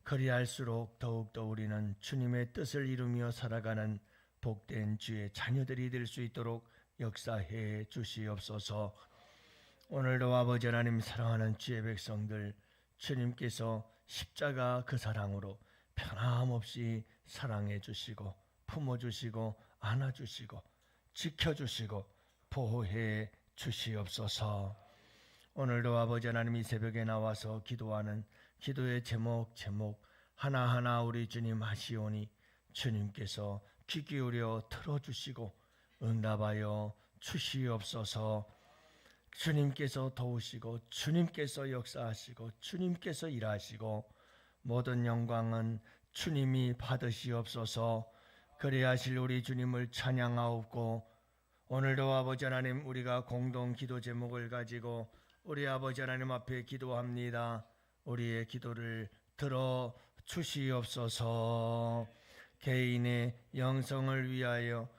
그리할수록 더욱더 우리는 주님의 뜻을 이루며 살아가는 복된 주의 자녀들이 될 수 있도록 역사해 주시옵소서. 오늘도 아버지 하나님 사랑하는 주의 백성들, 주님께서 십자가 그 사랑으로 변함없이 사랑해 주시고 품어주시고 안아주시고 지켜주시고 보호해 주시옵소서. 오늘도 아버지 하나님 이 새벽에 나와서 기도하는 기도의 제목 하나하나 우리 주님 하시오니 주님께서 귀 기울여 들어주시고 응답하여 주시옵소서. 주님께서 도우시고 주님께서 역사하시고 주님께서 일하시고 모든 영광은 주님이 받으시옵소서. 그리하실 우리 주님을 찬양하옵고, 오늘도 아버지 하나님 우리가 공동 기도 제목을 가지고 우리 아버지 하나님 앞에 기도합니다. 우리의 기도를 들어 주시옵소서. 개인의 영성을 위하여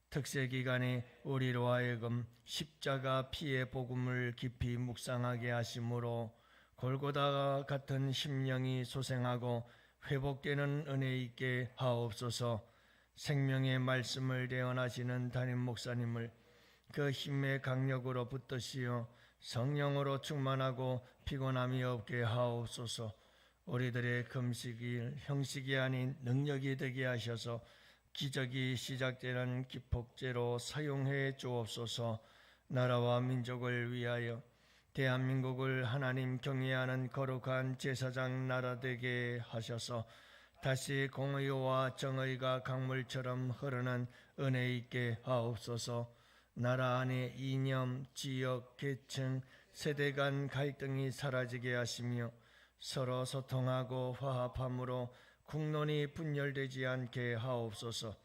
특세기간에 우리로 하여금 십자가 피의 복음을 깊이 묵상하게 하심으로 골고다 같은 심령이 소생하고 회복되는 은혜 있게 하옵소서. 생명의 말씀을 대언하시는 담임 목사님을 그 힘의 강력으로 붙드시어 성령으로 충만하고 피곤함이 없게 하옵소서. 우리들의 금식이 형식이 아닌 능력이 되게 하셔서 기적이 시작되는 기폭제로 사용해 주옵소서. 나라와 민족을 위하여 대한민국을 하나님 경외하는 거룩한 제사장 나라 되게 하셔서 다시 공의와 정의가 강물처럼 흐르는 은혜 있게 하옵소서. 나라 안에 이념, 지역, 계층, 세대 간 갈등이 사라지게 하시며 서로 소통하고 화합함으로 국론이 분열되지 않게 하옵소서.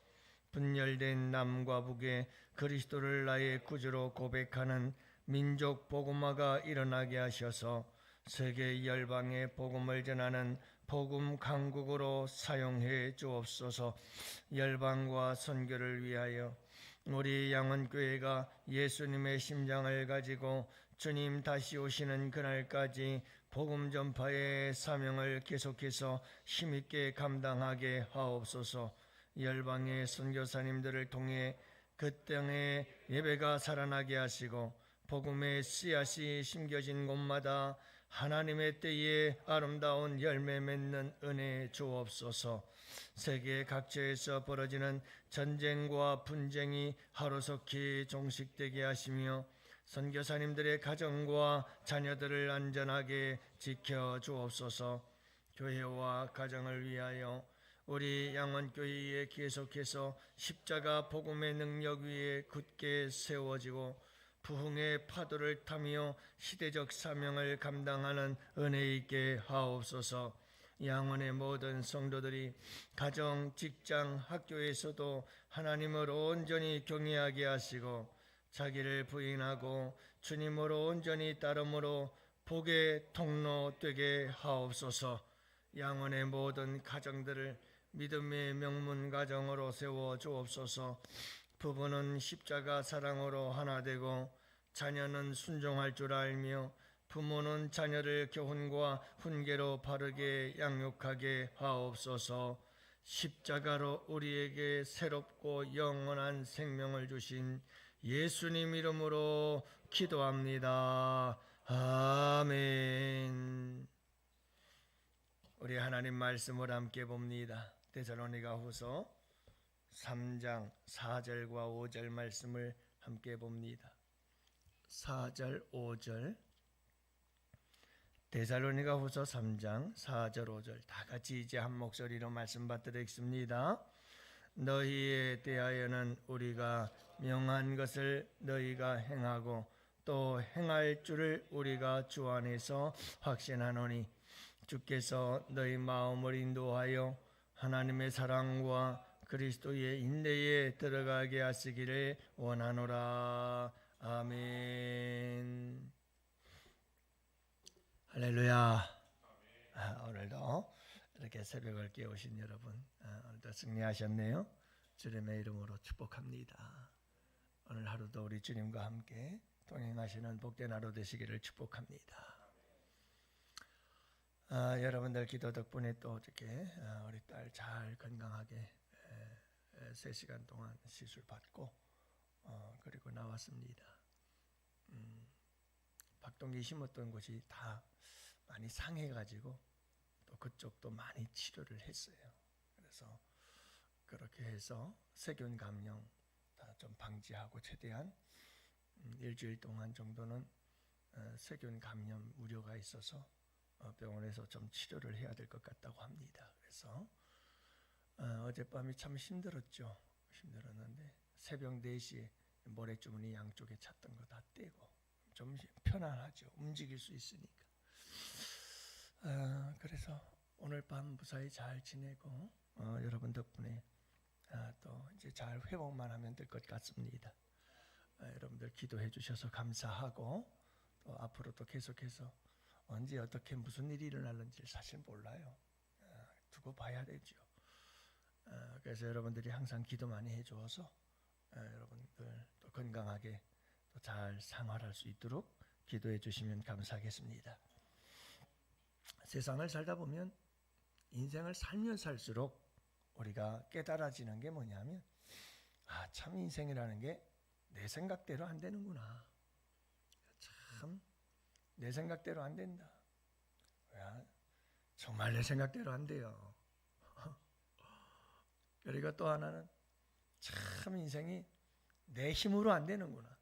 분열된 남과 북에 그리스도를 나의 구주로 고백하는 민족 복음화가 일어나게 하셔서 세계 열방에 복음을 전하는 복음 강국으로 사용해 주옵소서. 열방과 선교를 위하여 우리 양원교회가 예수님의 심장을 가지고 주님 다시 오시는 그날까지 복음 전파의 사명을 계속해서 힘있게 감당하게 하옵소서. 열방의 선교사님들을 통해 그 땅에 예배가 살아나게 하시고 복음의 씨앗이 심겨진 곳마다 하나님의 때에 아름다운 열매 맺는 은혜 주옵소서. 세계 각지에서 벌어지는 전쟁과 분쟁이 하루속히 종식되게 하시며 선교사님들의 가정과 자녀들을 안전하게 지켜주옵소서. 교회와 가정을 위하여 우리 양원교회에 계속해서 십자가 복음의 능력 위에 굳게 세워지고 부흥의 파도를 타며 시대적 사명을 감당하는 은혜 있게 하옵소서. 양원의 모든 성도들이 가정, 직장, 학교에서도 하나님을 온전히 경외하게 하시고 자기를 부인하고 주님으로 온전히 따름으로 복의 통로 되게 하옵소서. 양원의 모든 가정들을 믿음의 명문 가정으로 세워 주옵소서. 부부는 십자가 사랑으로 하나 되고 자녀는 순종할 줄 알며 부모는 자녀를 교훈과 훈계로 바르게 양육하게 하옵소서. 십자가로 우리에게 새롭고 영원한 생명을 주신 예수님 이름으로 기도합니다. 아멘. 우리 하나님 말씀을 함께 봅니다. 데살로니가후서 3장 4절과 5절 말씀을 함께 봅니다. 4절 5절 데살로니가후서 3장 4절 5절 다 같이 이제 한 목소리로 말씀 받들겠습니다. 너희에 대하여는 우리가 명한 것을 너희가 행하고 또 행할 줄을 우리가 주 안에서 확신하노니 주께서 너희 마음을 인도하여 하나님의 사랑과 그리스도의 인내에 들어가게 하시기를 원하노라. 아멘. 할렐루야. 오늘도 이렇게 새벽을 깨우신 여러분, 오늘도 승리하셨네요. 주님의 이름으로 축복합니다. 오늘 하루도 우리 주님과 함께 동행하시는 복된 하루 되시기를 축복합니다. 여러분들 기도 덕분에 또 어저께 우리 딸 잘 건강하게 3시간 동안 시술 받고 그리고 나왔습니다. 박동기 심었던 곳이 다 많이 상해가지고 또 그쪽도 많이 치료를 했어요. 그래서 그렇게 해서 세균 감염 다 좀 방지하고 최대한 일주일 동안 정도는 세균 감염 우려가 있어서 병원에서 좀 치료를 해야 될 것 같다고 합니다. 그래서 어젯밤이 참 힘들었죠. 힘들었는데 새벽 4시에 모래주머니 양쪽에 찼던 거 다 떼고 좀 편안하죠. 움직일 수 있으니까. 그래서 오늘 밤 무사히 잘 지내고 여러분 덕분에 또 이제 잘 회복만 하면 될 것 같습니다. 여러분들 기도해 주셔서 감사하고 또 앞으로도 계속해서 언제 어떻게 무슨 일이 일어날는지 사실 몰라요. 두고 봐야 되죠. 그래서 여러분들이 항상 기도 많이 해주어서 여러분들 또 건강하게 또 잘 생활할 수 있도록 기도해 주시면 감사하겠습니다. 세상을 살다 보면 인생을 살면 살수록 우리가 깨달아지는 게 뭐냐면 참 인생이라는 게 내 생각대로 안 되는구나. 참 내 생각대로 안 된다. 정말 내 생각대로 안 돼요. 그리고 또 하나는 참 인생이 내 힘으로 안 되는구나.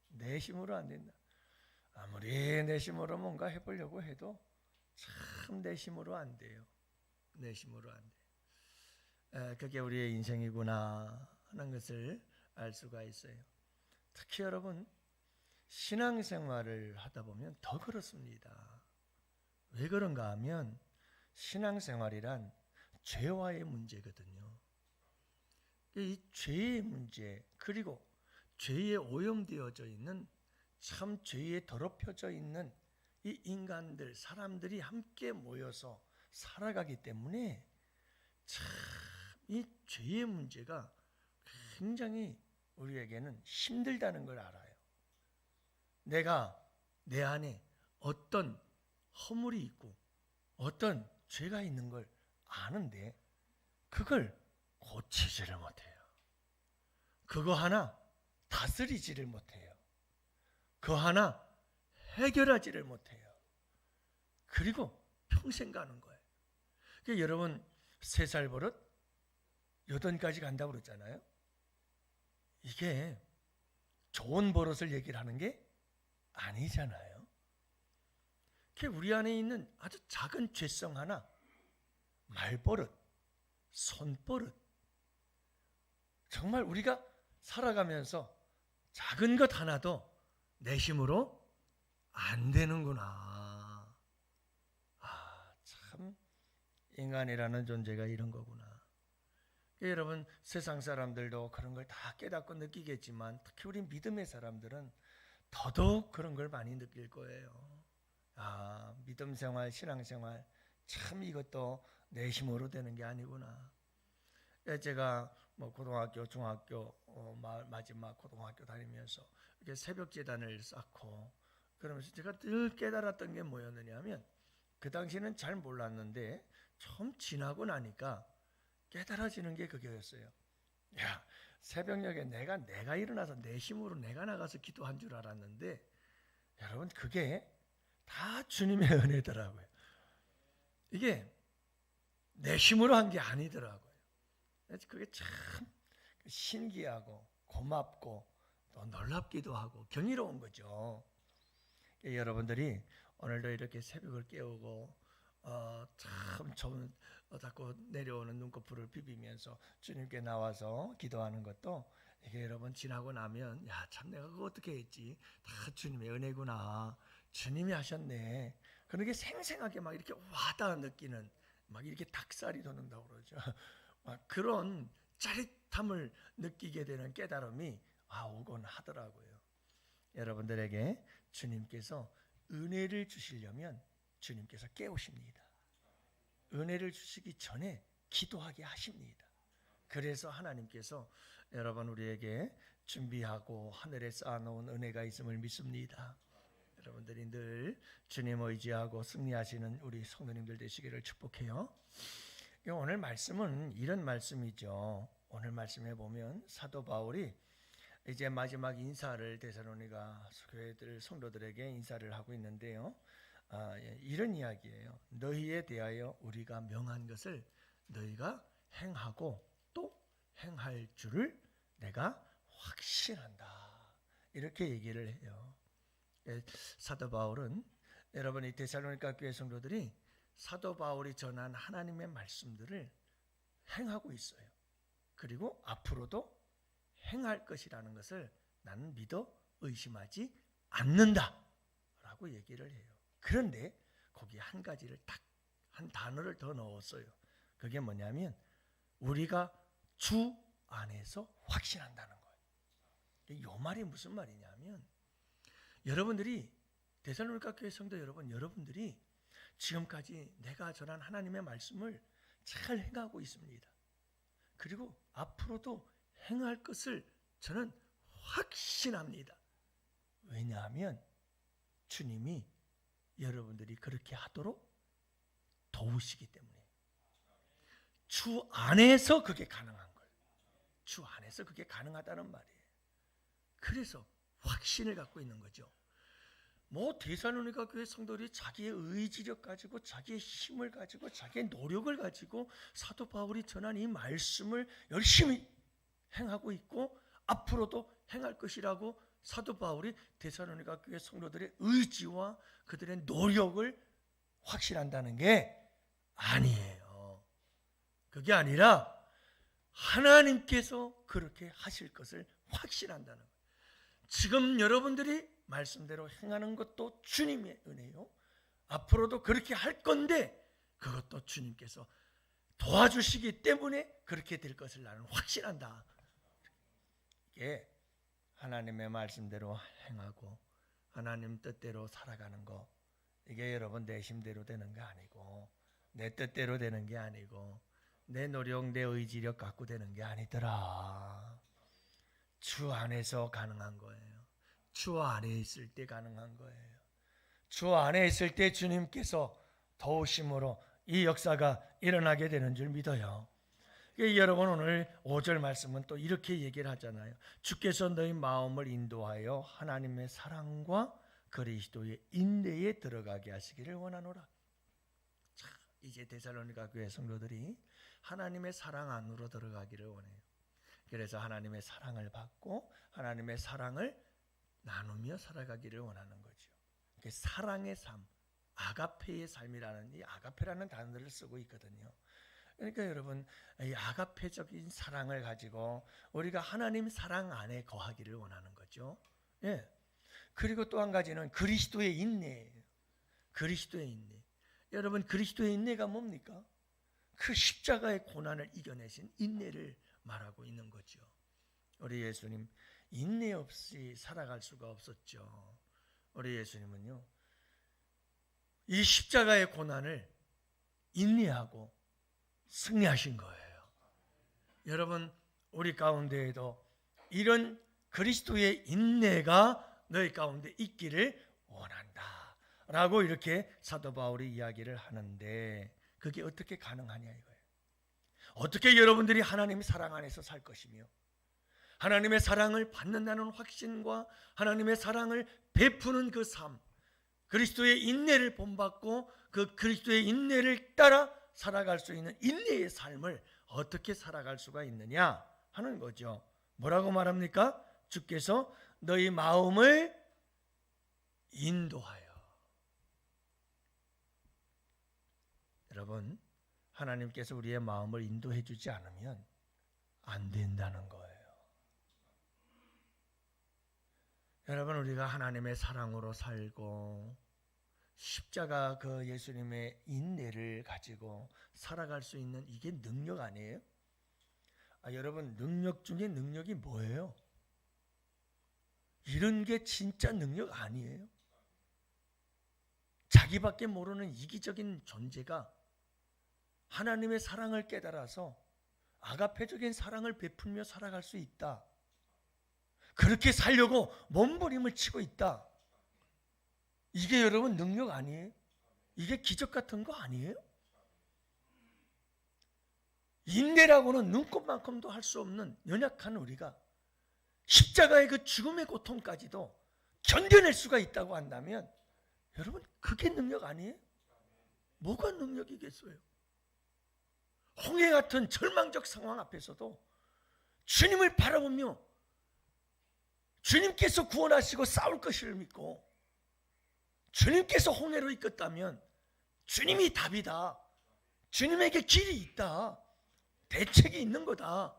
내 힘으로 안 된다. 아무리 내 힘으로 뭔가 해보려고 해도 참 내 힘으로 안 돼요. 내 힘으로 안 돼. 그게 우리의 인생이구나 하는 것을 알 수가 있어요. 특히 여러분 신앙생활을 하다 보면 더 그렇습니다. 왜 그런가 하면 신앙생활이란 죄와의 문제거든요. 이 죄의 문제 그리고 죄에 오염되어져 있는 참 죄에 더럽혀져 있는 이 인간들 사람들이 함께 모여서 살아가기 때문에 참 이 죄의 문제가 굉장히 우리에게는 힘들다는 걸 알아요. 내가 내 안에 어떤 허물이 있고 어떤 죄가 있는 걸 아는데 그걸 고치지를 못해요. 그거 하나 다스리지를 못해요. 그거 하나 해결하지를 못해요. 그리고 평생 가는 거예요. 그러니까 여러분 3살 버릇 8까지 간다고 그랬잖아요. 이게 좋은 버릇을 얘기를 하는 게 아니잖아요. 우리 안에 있는 아주 작은 죄성 하나, 말버릇, 손버릇, 정말 우리가 살아가면서 작은 것 하나도 내 힘으로 안 되는구나. 참 인간이라는 존재가 이런 거구나. 여러분 세상 사람들도 그런 걸 다 깨닫고 느끼겠지만 특히 우리 믿음의 사람들은 더더욱 그런 걸 많이 느낄 거예요. 믿음 생활, 신앙 생활 참 이것도 내 힘으로 되는 게 아니구나. 제가 고등학교, 중학교 마지막 고등학교 다니면서 이렇게 새벽 제단을 쌓고 그러면서 제가 늘 깨달았던 게 뭐였느냐면 그 당시에는 잘 몰랐는데 좀 지나고 나니까 깨달아지는 게 그거였어요. 새벽녘에 내가 일어나서 내 힘으로 내가 나가서 기도한 줄 알았는데 여러분 그게 다 주님의 은혜더라고요. 이게 내 힘으로 한 게 아니더라고요. 그게 참 신기하고 고맙고 또 놀랍기도 하고 경이로운 거죠. 여러분들이 오늘도 이렇게 새벽을 깨우고 참 좋은 자꾸 내려오는 눈꺼풀을 비비면서 주님께 나와서 기도하는 것도 이게 여러분 지나고 나면 참 내가 그거 어떻게 했지? 다 주님의 은혜구나. 주님이 하셨네. 그런 게 생생하게 막 이렇게 와닿아 느끼는 막 이렇게 닭살이 돋는다고 그러죠. 막 그런 짜릿함을 느끼게 되는 깨달음이 오곤 하더라고요. 여러분들에게 주님께서 은혜를 주시려면 주님께서 깨우십니다. 은혜를 주시기 전에 기도하게 하십니다. 그래서 하나님께서 여러분 우리에게 준비하고 하늘에 쌓아놓은 은혜가 있음을 믿습니다. 여러분들이 늘 주님 의지하고 승리하시는 우리 성도님들 되시기를 축복해요. 오늘 말씀은 이런 말씀이죠. 오늘 말씀에 보면 사도 바울이 이제 마지막 인사를 데살로니가 교회들 성도들에게 인사를 하고 있는데요. 이런 이야기예요. 너희에 대하여 우리가 명한 것을 너희가 행하고 또 행할 줄을 내가 확신한다. 이렇게 얘기를 해요. 사도 바울은 여러분 이 데살로니가 교회 성도들이 사도 바울이 전한 하나님의 말씀들을 행하고 있어요. 그리고 앞으로도 행할 것이라는 것을 나는 믿어 의심하지 않는다 라고 얘기를 해요. 그런데 거기에 한 가지를 딱 한 단어를 더 넣었어요. 그게 뭐냐면 우리가 주 안에서 확신한다는 거예요. 이 말이 무슨 말이냐면 여러분들이 데살로니가 교회 성도 여러분들이 지금까지 내가 전한 하나님의 말씀을 잘 행하고 있습니다. 그리고 앞으로도 행할 것을 저는 확신합니다. 왜냐하면 주님이 여러분들이 그렇게 하도록 도우시기 때문에 주 안에서 그게 가능한 거예요. 주 안에서 그게 가능하다는 말이에요. 그래서 확신을 갖고 있는 거죠. 데살로니가 교회 성도들이 자기의 의지력 가지고 자기의 힘을 가지고 자기의 노력을 가지고 사도 바울이 전한 이 말씀을 열심히 행하고 있고 앞으로도 행할 것이라고 사도 바울이 데살로니가 교회 성도들의 의지와 그들의 노력을 확신한다는 게 아니에요. 그게 아니라 하나님께서 그렇게 하실 것을 확신한다는 거예요. 지금 여러분들이 말씀대로 행하는 것도 주님의 은혜요. 앞으로도 그렇게 할 건데 그것도 주님께서 도와주시기 때문에 그렇게 될 것을 나는 확신한다. 이게 하나님의 말씀대로 행하고 하나님 뜻대로 살아가는 거, 이게 여러분 내 힘대로 되는 게 아니고 내 뜻대로 되는 게 아니고 내 노력, 내 의지력 갖고 되는 게 아니더라. 주 안에서 가능한 거예요. 주 안에 있을 때 가능한 거예요. 주 안에 있을 때 주님께서 도우심으로 이 역사가 일어나게 되는 줄 믿어요. 여러분 오늘 5절 말씀은 또 이렇게 얘기를 하잖아요. 주께서 너희 마음을 인도하여 하나님의 사랑과 그리스도의 인내에 들어가게 하시기를 원하노라. 자, 이제 데살로니가 교회 성도들이 하나님의 사랑 안으로 들어가기를 원해요. 그래서 하나님의 사랑을 받고 하나님의 사랑을 나누며 살아가기를 원하는 거죠. 사랑의 삶, 아가페의 삶이라는 이 아가페라는 단어를 쓰고 있거든요. 그러니까 여러분 이 아가페적인 사랑을 가지고 우리가 하나님 사랑 안에 거하기를 원하는 거죠. 예. 그리고 또 한 가지는 그리스도의 인내예요. 그리스도의 인내. 여러분 그리스도의 인내가 뭡니까? 그 십자가의 고난을 이겨내신 인내를 말하고 있는 거죠. 우리 예수님 인내 없이 살아갈 수가 없었죠. 우리 예수님은요 이 십자가의 고난을 인내하고 승리하신 거예요. 여러분 우리 가운데에도 이런 그리스도의 인내가 너희 가운데 있기를 원한다 라고 이렇게 사도 바울이 이야기를 하는데 그게 어떻게 가능하냐 이거예요. 어떻게 여러분들이 하나님의 사랑 안에서 살 것이며 하나님의 사랑을 받는다는 확신과 하나님의 사랑을 베푸는 그 삶, 그리스도의 인내를 본받고 그 그리스도의 인내를 따라 살아갈 수 있는 인내의 삶을 어떻게 살아갈 수가 있느냐 하는 거죠. 뭐라고 말합니까? 주께서 너희 마음을 인도하여. 여러분 하나님께서 우리의 마음을 인도해 주지 않으면 안 된다는 거예요. 여러분 우리가 하나님의 사랑으로 살고 십자가 그 예수님의 인내를 가지고 살아갈 수 있는 이게 능력 아니에요? 여러분 능력 중에 능력이 뭐예요? 이런 게 진짜 능력 아니에요? 자기밖에 모르는 이기적인 존재가 하나님의 사랑을 깨달아서 아가페적인 사랑을 베풀며 살아갈 수 있다. 그렇게 살려고 몸부림을 치고 있다. 이게 여러분 능력 아니에요? 이게 기적 같은 거 아니에요? 인내라고는 눈꼽만큼도 할 수 없는 연약한 우리가 십자가의 그 죽음의 고통까지도 견뎌낼 수가 있다고 한다면 여러분 그게 능력 아니에요? 뭐가 능력이겠어요? 홍해 같은 절망적 상황 앞에서도 주님을 바라보며 주님께서 구원하시고 싸울 것을 믿고 주님께서 홍해로 이끌었다면 주님이 답이다. 주님에게 길이 있다. 대책이 있는 거다.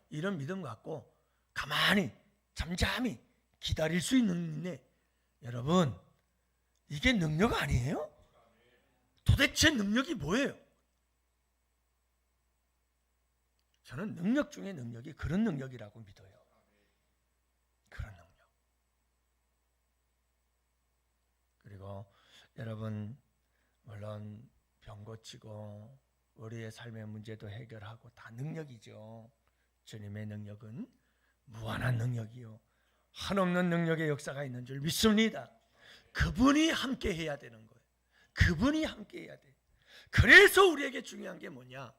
이런 믿음 갖고 가만히 잠잠히 기다릴 수 있는 인내. 여러분 이게 능력 아니에요? 도대체 능력이 뭐예요? 저는 능력 중에 능력이 그런 능력이라고 믿어요. 그런 능력. 그리고 여러분 물론 병 고치고 우리의 삶의 문제도 해결하고 다 능력이죠. 주님의 능력은 무한한 능력이요 한없는 능력의 역사가 있는 줄 믿습니다. 그분이 함께 해야 되는 거예요. 그분이 함께 해야 돼요. 그래서 우리에게 중요한 게 뭐냐?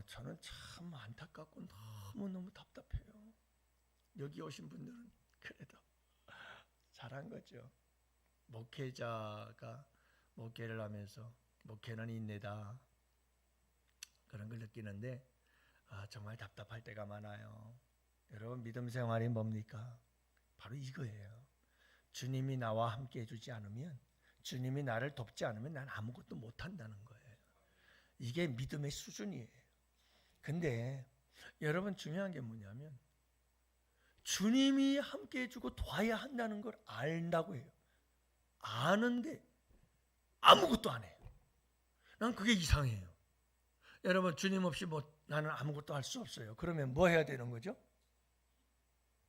저는 참 안타깝고 너무너무 답답해요. 여기 오신 분들은 그래도 잘한 거죠. 목회자가 목회를 하면서 목회는 인내다 그런 걸 느끼는데 정말 답답할 때가 많아요. 여러분 믿음 생활이 뭡니까? 바로 이거예요. 주님이 나와 함께 해주지 않으면, 주님이 나를 돕지 않으면 난 아무것도 못한다는 거예요. 이게 믿음의 수준이에요. 근데 여러분 중요한 게 뭐냐면 주님이 함께 해주고 도와야 한다는 걸 안다고 해요. 아는데 아무것도 안 해요. 난 그게 이상해요. 여러분 주님 없이 나는 아무것도 할 수 없어요. 그러면 뭐 해야 되는 거죠?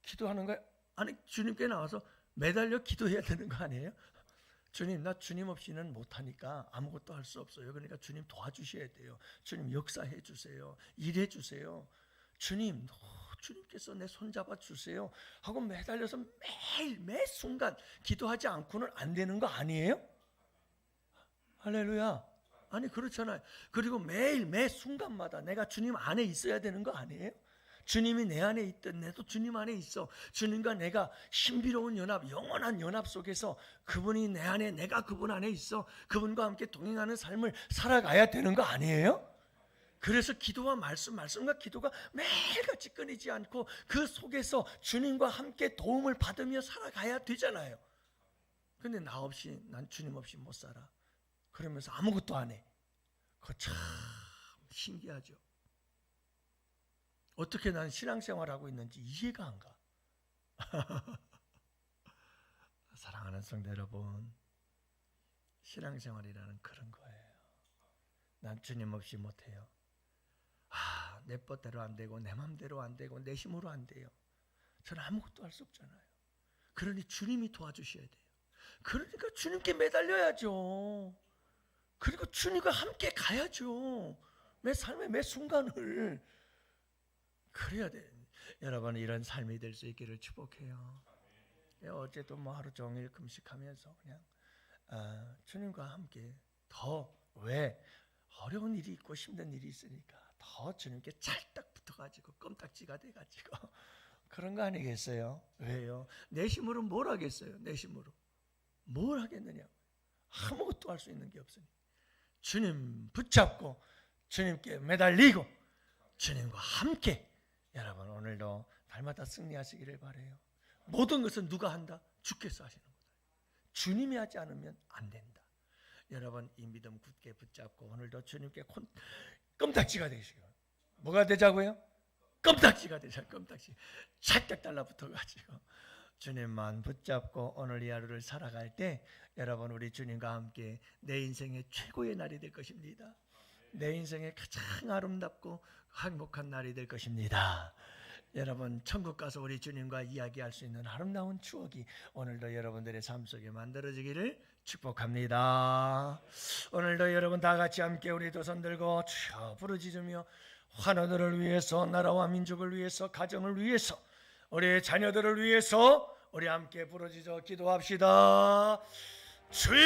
기도하는 거예요? 아니 주님께 나와서 매달려 기도해야 되는 거 아니에요? 주님 나 주님 없이는 못하니까 아무것도 할 수 없어요. 그러니까 주님 도와주셔야 돼요. 주님 역사해 주세요. 일해 주세요. 주님 주님께서 내 손 잡아 주세요 하고 매달려서 매일 매 순간 기도하지 않고는 안 되는 거 아니에요? 할렐루야. 아니 그렇잖아요. 그리고 매일 매 순간마다 내가 주님 안에 있어야 되는 거 아니에요? 주님이 내 안에 있든 내도 주님 안에 있어. 주님과 내가 신비로운 연합, 영원한 연합 속에서 그분이 내 안에, 내가 그분 안에 있어. 그분과 함께 동행하는 삶을 살아가야 되는 거 아니에요? 그래서 기도와 말씀과 기도가 매일같이 끊이지 않고 그 속에서 주님과 함께 도움을 받으며 살아가야 되잖아요. 근데 나 없이, 난 주님 없이 못 살아. 그러면서 아무것도 안 해. 그거 참 신기하죠. 어떻게 난 신앙생활하고 있는지 이해가 안 가. 사랑하는 성도 여러분, 신앙생활이라는 그런 거예요. 난 주님 없이 못해요. 내 멋대로 안 되고 내 맘대로 안 되고 내 힘으로 안 돼요. 저는 아무것도 할 수 없잖아요. 그러니 주님이 도와주셔야 돼요. 그러니까 주님께 매달려야죠. 그리고 주님과 함께 가야죠. 내 삶의 매 순간을. 그래야 돼. 여러분 이런 삶이 될 수 있기를 축복해요. 어쨌든 하루 종일 금식하면서 그냥 주님과 함께 더 왜 어려운 일이 있고 힘든 일이 있으니까 더 주님께 찰딱 붙어가지고 껌딱지가 돼가지고 그런 거 아니겠어요? 왜요? 내 힘으로 뭘 하겠어요? 내 힘으로 뭘 하겠느냐? 아무것도 할 수 있는 게 없으니 주님 붙잡고 주님께 매달리고 주님과 함께 여러분 오늘도 날마다 승리하시기를 바라요. 모든 것은 누가 한다? 주께서 하시는 거다. 주님이 하지 않으면 안 된다. 여러분 이 믿음 굳게 붙잡고 오늘도 주님께 껌딱지가 되시고 뭐가 되자고요? 껌딱지가 되자. 껌딱지 찰떡 달라붙어가지고 주님만 붙잡고 오늘 이 하루를 살아갈 때 여러분 우리 주님과 함께 내 인생의 최고의 날이 될 것입니다. 내 인생의 가장 아름답고 행복한 날이 될 것입니다. 여러분 천국 가서 우리 주님과 이야기할 수 있는 아름다운 추억이 오늘도 여러분들의 삶 속에 만들어지기를 축복합니다. 오늘도 여러분 다 같이 함께 우리 두 손 들고 주여 부르짖으며 환우들을 위해서 나라와 민족을 위해서 가정을 위해서 우리의 자녀들을 위해서 우리 함께 부르짖어 기도합시다. 주여